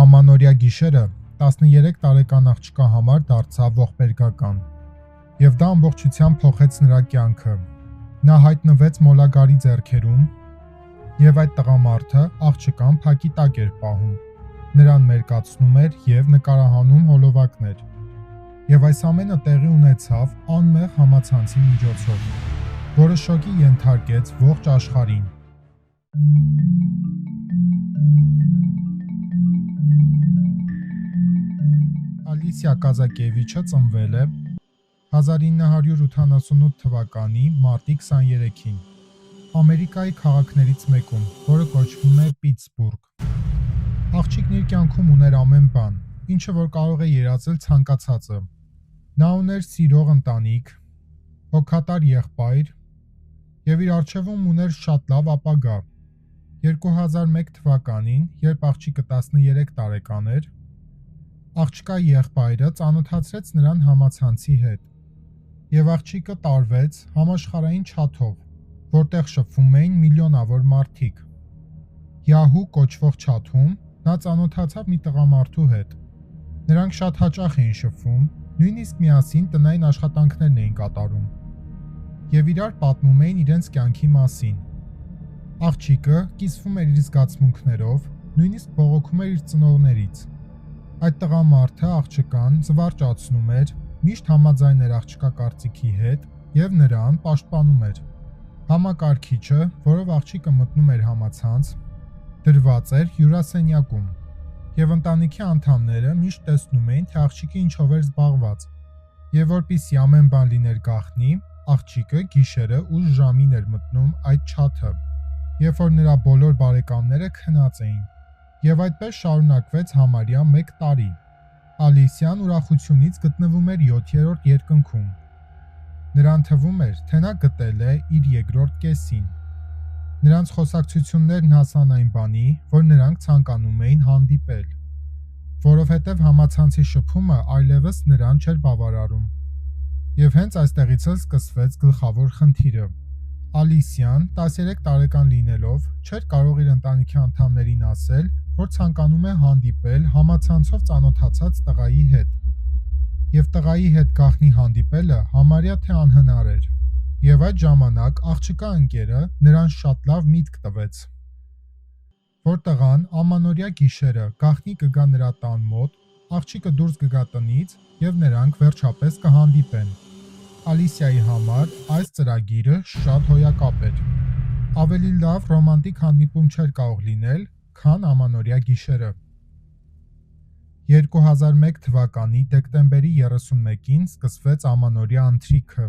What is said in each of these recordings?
Ամանորյա գիշերը 13 տարեկան աղջկա համար դարձավ ողբերգական, և դա ամբողջությամբ փոխեց նրա կյանքը։ Նա հայտնվեց մոլագարի ձեռքերում, և այդ տղամարդը աղջկան փակի տակ էր պահում, նրան մերկացնում էր և նկարահանում հոլովակներ։ Եվ այս ամենը տեղի ունեցավ անմեղ համացանցի միջոցով, որը շոկի ենթարկեց ողջ աշխարհին։ Ալիսիա Կազակևիչը ծնվել է 1988 թվականի մարտի 23-ին Ամերիկայի քաղաքներից մեկում, որը կոչվում է Պիտսբուրգ։ Աղջիկն իր կյանքում ուներ ամեն բան, ինչը որ կարող է երազել ցանկացածը։ Նա ուներ սիրող ընտանիք, հոգատար եղբայր և իր առջևում ուներ շատ լավ ապագա։ 2001 թվականին, երբ աղջիկը 13 տարեկան էր, աղջկա եղբայրը ծանոթացրեց նրան համացանցի հետ, և աղջիկը տարվեց համաշխարհային չաթով, որտեղ շփվում էին միլիոնավոր մարդիկ։ Yahoo կոչվող չաթում նա ծանոթացավ մի տղամարդու հետ։ Նրանք շատ հաճախ էին շփվում, նույնիսկ միասին տնային աշխատանքներն էին կատարում, և իրար պատմում էին իրենց կյանքի մասին։ Աղջիկը կիսվում էր իր զգացմունքներով, նույնիսկ բողոքում էր իր ծնողներից։ Այդ տղամարդը աղջկան զվարճացնում էր, միշտ համաձայն էր աղջկա կարծիքի հետ և նրան պաշտպանում էր։ Համակարգիչը, որով աղջիկը մտնում էր համացանց, դրված էր հյուրասենյակում, և ընտանիքի անդամները միշտ տեսնում էին, թե աղջիկը ինչով էր զբաղված, և որպեսզի ամեն բան լիներ գաղտնի, աղջիկը գիշերը 8 ժամին էր մտնում այդ չաթը, երբ որ նրա բոլոր բարեկամները քնած էին, և այդպես շարունակվեց համարյա 1 տարի։ Ալիսիան ուրախությունից գտնվում էր 7-րդ երկնքում։ Նրան թվում էր, թե նա գտել է իր երկրորդ կեսին։ Նրանց խոսակցություններն հասան այն բանի, որ նրանք ցանկանում էին հանդիպել, որովհետև համացանցի շփումը այլևս նրան չէր բավարարում։ Եվ հենց այստեղից էլ սկսվեց գլխավոր խնդիրը։ Ալիսիան 13 տարեկան լինելով չէր կարող իր ընտանիքի անդամներին ասել, որ ցանկանում է հանդիպել համացանցով ծանոթացած տղայի հետ, և տղայի հետ գաղտնի հանդիպելը համարյա թե անհնար էր, և այդ ժամանակ աղջկա ընկերը նրան շատ լավ միտք տվեց, որ տղան ամանորյա գիշերը գաղտնի կգա նրա տան մոտ, աղջիկը դուրս կգա տնից և նրանք վերջապես կհանդիպեն։ Ալիսիայի համար այս ծրագիրը շատ հոյակապ էր։ Ավելի լավ ռոմանտիկ հանդիպում չէր կարող լինել, քան ամանորյա գիշերը։ 2001 թվականի դեկտեմբերի 31-ին սկսվեց ամանորյա ընթրիքը,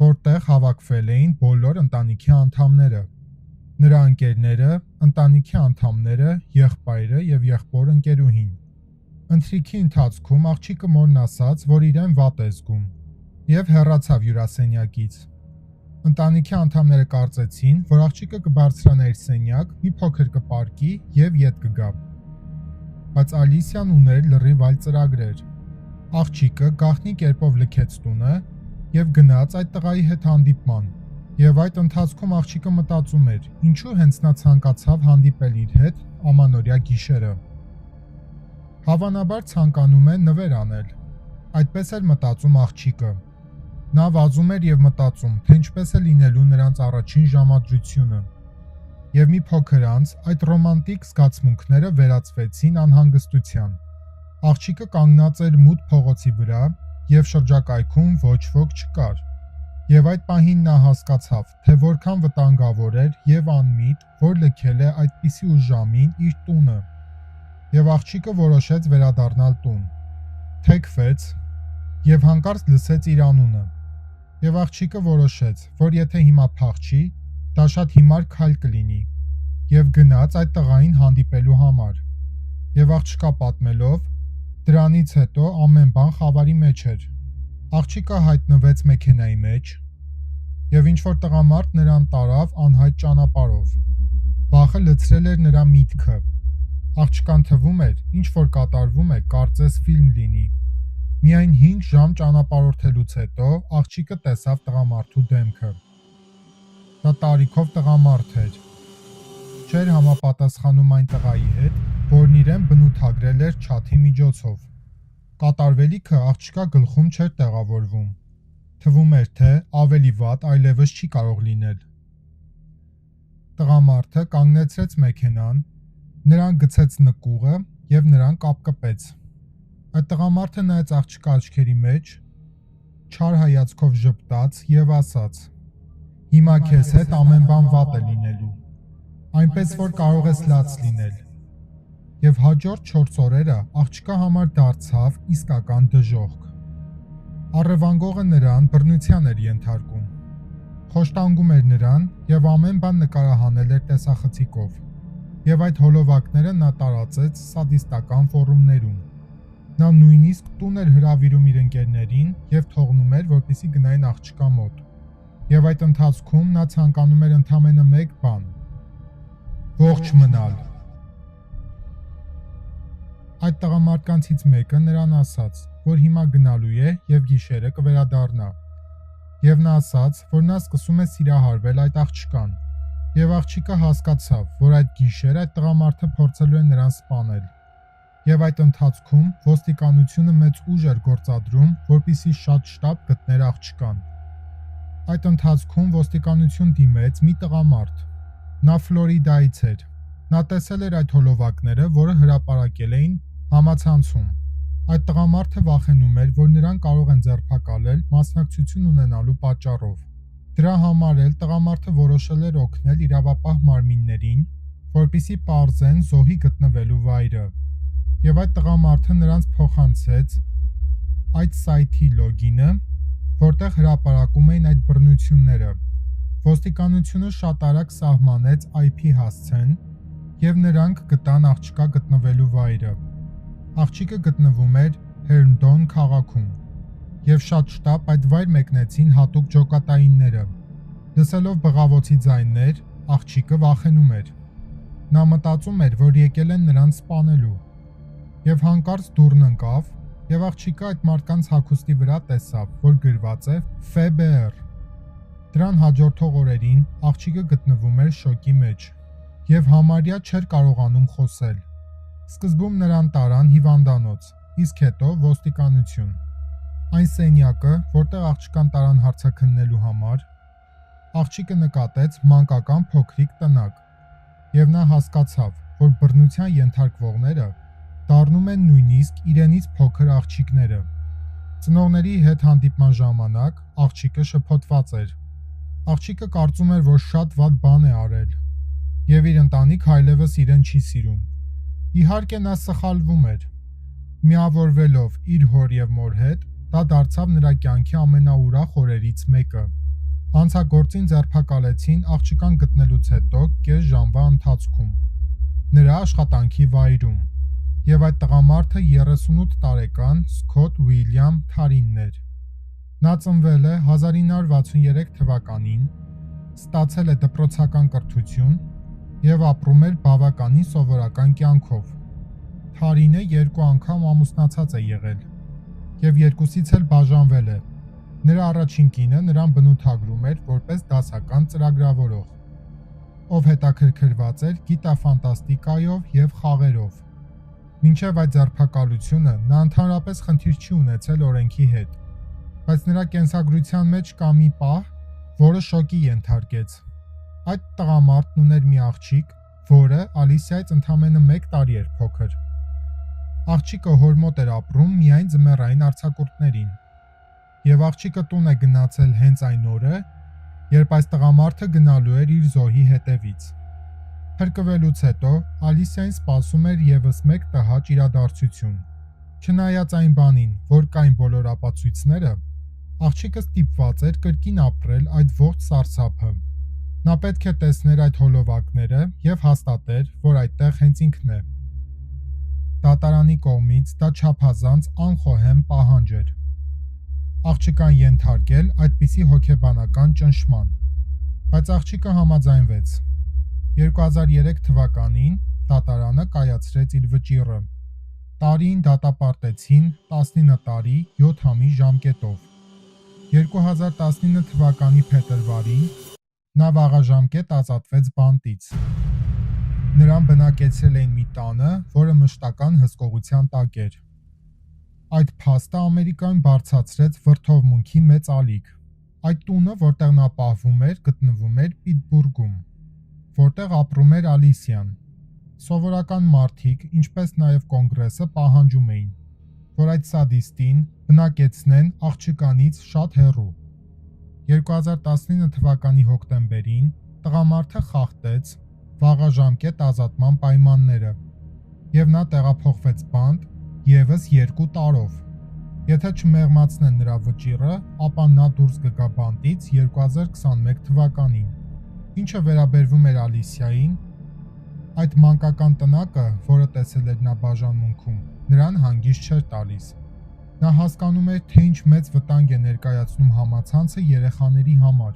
որտեղ հավաքվել էին բոլոր ընտանիքի անդամները, նրա ընկերները, ընտանիքի անդամները, եղբայրը և եղբոր ընկերուհին։ Ընթրիքի ընթացքում աղջիկը մորն ասաց, որ իրեն վատ է զգում, և հեռացավ հյուրասենյակից։ Ընտանիքի անդամները կարծեցին, որ աղջիկը կբարձրանա իր սենյակ, մի փոքր կպարկի և ետ կգա։ Բայց Ալիսիան ուներ լրիվ այլ ծրագրեր։ Աղջիկը գաղտնի կերպով լքեց տունը և գնաց այդ տղայի հետ հանդիպման, և այդ ընթացքում աղջիկը մտածում էր, ինչու հենց նա ցանկացավ հանդիպել իր հետ ամանորյա գիշերը։ Հավանաբար ցանկանում է նվեր անել։ Այդպես էր մտածում աղջիկը։ Նա վազում էր և մտածում, թե ինչպես է լինելու նրանց առաջին ժամադրությունը, և մի փոքր անց այդ ռոմանտիկ զգացմունքները վերածվեցին անհանգստության։ Աղջիկը կանգնած էր մութ փողոցի վրա, և շրջակայքում ոչ ոք չկար, և այդ պահին նա հասկացավ, թե որքան վտանգավոր էր և անմիտ, որ լքել է այդպիսի ուշ ժամին իր տունը, և աղջիկը որոշեց վերադառնալ տուն։ Թեքվեց և հանկարծ լսեց իր անունը, և աղջիկը որոշեց, որ եթե հիմա փախչի, դա շատ հիմար քայլ կլինի, և գնաց այդ տղային հանդիպելու համար, և աղջկա պատմելով, դրանից հետո ամեն բան խավարի մեջ էր։ Աղջիկը հայտնվեց մեքենայի մեջ, և ինչ-որ տղամարդ նրան տարավ անհայտ ճանապարհով։ Վախը լցրել էր նրա միտքը։ Աղջկան թվում էր, ինչ-որ կատարվում է, կարծես ֆիլմ լինի։ Միայն 5 ժամ ճանապարհորդելուց հետո աղջիկը տեսավ տղամարդու դեմքը։ Դա տարիքով տղամարդ էր, չէր համապատասխանում այն տղայի հետ, որն իրեն բնութագրել էր չաթի միջոցով։ Կատարվելիքը աղջկա գլխում չէր տեղավորվում։ Թվում էր, թե ավելի վատ այլևս չի կարող լինել։ Տղամարդը կանգնեցրեց մեքենան, նրան գցեց նկուղը և նրան կապկպեց։ Այդ տղամարդը նայեց աղջկա աչքերի մեջ, չար հայացքով ժպտաց և ասաց. «Հիմա քեզ հետ ամեն բան վատ է լինելու, այնպես որ կարող ես լաց լինել»։ Եվ հաջորդ 4 օրերը աղջկա համար դարձավ իսկական դժոխք։ Առևանգողը նրան բռնության էր ենթարկում, խոշտանգում էր նրան և ամեն բան նկարահանել էր տեսախցիկով, և այդ հոլովակները նա տարածեց սադիստական ֆորումներում։ Նա նույնիսկ տուն էր հրավիրում իր ընկերներին և թողնում էր, որպեսզի գնային աղջկա մոտ։ Եվ այդ ընթացքում նա ցանկանում էր ընդամենը մեկ բան՝ ողջ մնալ։ Այդ տղամարդկանցից մեկը նրան ասաց, որ հիմա գնալու է և գիշերը կվերադառնա։ Եվ նա ասաց, որ նա սկսում է սիրահարվել այդ աղջկան։ Եվ աղջիկը հասկացավ, որ այդ գիշեր այդ տղամարդը փորձելու է նրան սպանել։ Եվ այդ ընթացքում ոստիկանությունը մեծ ուժ էր գործադրում, որպեսզի շատ շտապ գտներ աղջկան։ Այդ ընթացքում ոստիկանություն դիմեց մի տղամարդ։ Նա Ֆլորիդայից էր։ Նա տեսել էր այդ հոլովակները, որը հրապարակել էին համացանցում։ Այդ տղամարդը վախենում էր, որ նրան կարող են ձերբակալել մասնակցություն ունենալու պատճառով։ Դրա համար էլ տղամարդը որոշել էր օգնել իրավապահ մարմիններին, որպեսզի պարզեն զոհի գտնվելու վայրը։ Եվ այդ տղամարդը նրանց փոխանցեց այդ սայթի լոգինը, որտեղ հրապարակում էին այդ բռնությունները։ Ոստիկանությունը շատ արագ սահմանեց IP հասցեն և նրանք գտան աղջկա գտնվելու վայրը։ Աղջիկը գտնվում էր Հերնդոն քաղաքում և շատ շտապ այդ վայր մեկնեցին հատուկ ջոկատայինները։ Լսելով բղավոցի ձայներ, աղջիկը վախենում էր։ Նա մտածում էր, որ եկել են նրան սպանելու։ Եվ հանկարծ դուռն ընկավ, և աղջիկը այդ մարդկանց հագուստի վրա տեսավ, որ գրված է FBR։ Դրան հաջորդող օրերին աղջիկը գտնվում էր շոկի մեջ և համարյա չէր կարողանում խոսել։ Սկզբում նրան տարան հիվանդանոց, իսկ հետո ոստիկանություն։ Այն սենյակը, որտեղ աղջկան տարան հարցաքննելու համար, աղջիկը նկատեց մանկական փոքրիկ տնակ, և նա հասկացավ, որ բռնության ենթարկվողները դառնում են նույնիսկ իրենից փոքր աղջիկները։ Ծնողների հետ հանդիպման ժամանակ աղջիկը շփոթված էր։ Աղջիկը կարծում էր, որ շատ վատ բան է արել, և իր ընտանիքը այլևս իրեն չի սիրում։ Իհարկե նա սխալվում էր։ Միավորվելով իր հոր և մոր հետ, դա դարձավ նրա կյանքի ամենաուրախ օրերից մեկը։ Հանցագործին ձերբակալեցին աղջկան գտնելուց հետո կես ժամվա ընթացքում նրա աշխատանքի վայրում, և այդ տղամարդը 38 տարեկան Սքոթ Ուիլյամ Թարինն էր։ Նա ծնվել է 1963 թվականին, ստացել է դպրոցական կրթություն և ապրում էր բավականին սովորական կյանքով։ Թարինը 2 անգամ ամուսնացած է եղել և երկուսից էլ բաժանվել է։ Նրա առաջին կինը նրան բնութագրում էր որպես դասական ծրագրավորող, ով հետաքրքրված էր գիտաֆանտաստիկայով և խաղերով։ Մինչև այդ ձերբակալությունը նա ընդհանրապես խնդիր չի ունեցել օրենքի հետ, բայց նրա կենսագրության մեջ կա մի պահ, որը շոկի ենթարկեց։ Այդ տղամարդն ուներ մի աղջիկ, որը Ալիսիայից ընդամենը 1 տարի էր փոքր։ Աղջիկը հոր մոտ էր ապրում միայն ձմեռային արձակուրդներին, և աղջիկը տուն է գնացել հենց այն օրը, երբ այս տղամարդը գնալու էր իր զոհի հետևից։ Փրկվելուց հետո Ալիսիային սպասում էր ևս մեկ տհաճ իրադարձություն։ Չնայած այն բանին, որ կային բոլոր ապացույցները, աղջիկը ստիպված էր կրկին ապրել այդ ողջ սարսափը։ Նա պետք է տեսներ այդ հոլովակները և հաստատեր, որ այդտեղ հենց ինքն է։ Դատարանի կողմից դա չափազանց անխոհեմ պահանջ էր։ Աղջկան ենթարկել այդպիսի հոգեբանական ճնշման, բայց աղջիկը համաձայնվեց։ 2003 թվականին դատարանը կայացրեց իր վճիռը։ Տարին դատապարտեցին 19 տարի 7 ամիս ժամկետով։ 2019 թվականի փետրվարին նա վաղաժամկետ ազատվեց բանտից։ Նրան բնակեցրել էին մի տանը, որը մշտական հսկողության տակ էր։ Այդ փաստը Ամերիկայում բարձրացրեց վրդովմունքի մեծ ալիք։ Այդ տունը, որտեղ նա պահվում էր, գտնվում էր Պիտսբուրգում, որտեղ ապրում էր Ալիսիան։ Սովորական մարդիկ, ինչպես նաև Կոնգրեսը պահանջում էին, որ այդ սադիստին բնակեցնեն աղջկանից շատ հեռու։ 2019 թվականի հոկտեմբերին տղամարդը խախտեց վաղաժամկետ ազատման պայմանները, և նա տեղափոխվեց բանտ ևս 2 տարով։ Եթե չմեղմացնեն նրա վճիռը, ապա նա դուրս կգա բանտից 2021 թվականին։ Ինչը վերաբերվում էր Ալիսիային, այդ մանկական տնակը, որը տեսել էր նա բաժանմունքում, նրան հանգիստ չէր տալիս։ Նա հասկանում էր, թե ինչ մեծ վտանգ է ներկայացնում համացանցը երեխաների համար,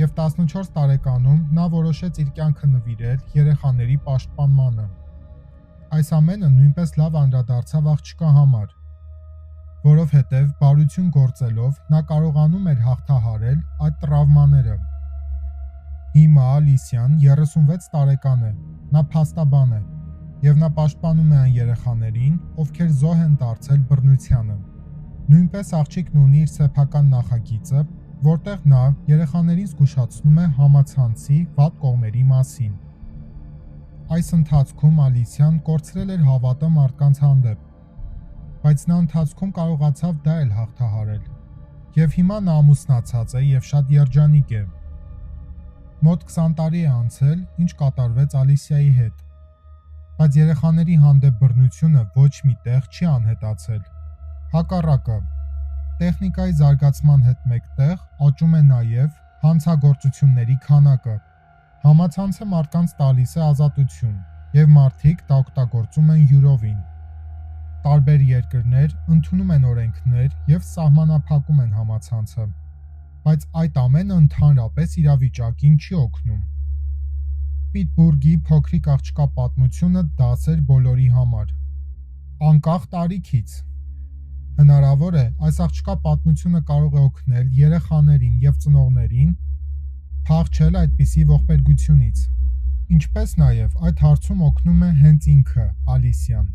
և 14 տարեկանում նա որոշեց իր կյանքը նվիրել երեխաների պաշտպանմանը։ Այս ամենը նույնպես լավ անդրադարձավ աղջկա համար, որովհետև բարություն գործելով նա կարողանում էր հաղթահարել այդ տրավմաները։ Հիմա Ալիսիան 36 տարեկան է, նա փաստաբան է, և նա պաշտպանում է այն երեխաներին, ովքեր զոհ են դարձել բռնությանը։ Նույնպես աղջիկն ունի իր սեփական նախագիծը, որտեղ նա երեխաներին զգուշացնում է համացանցի վատ կողմերի մասին։ Այս ընթացքում Ալիսիան կորցրել էր հավատը մարդկանց հանդեպ, բայց նա ընթացքում կարողացավ դա էլ հաղթահարել, և հիմա նա ամուսնացած է և շատ երջանիկ է։ Մոտ 20 տարի է անցել, ինչ կատարվեց Ալիսիայի հետ, բայց երեխաների հանդեպ բռնությունը ոչ մի տեղ չի անհետացել։ Հակառակը, տեխնիկայի զարգացման հետ մեկտեղ աճում է նաև հանցագործությունների քանակը։ Համացանցը մարդկանց տալիս է ազատություն, և մարդիկ դա օգտագործում են յուրովին։ Տարբեր երկրներ ընդունում են օրենքներ և սահմանափակում են համացանցը, բայց այդ ամենը ընդհանրապես իրավիճակին չի օգնում։ Պիտսբուրգի փոքրիկ աղջկա պատմությունը դաս էր բոլորի համար, անկախ տարիքից։ Հնարավոր է, այս աղջկա պատմությունը կարող է օգնել երեխաներին և ծնողներին փախչել այդպիսի ողբերգությունից, ինչպես նաև այդ հարցում օգնում է հենց ինքը՝ Ալիսիան։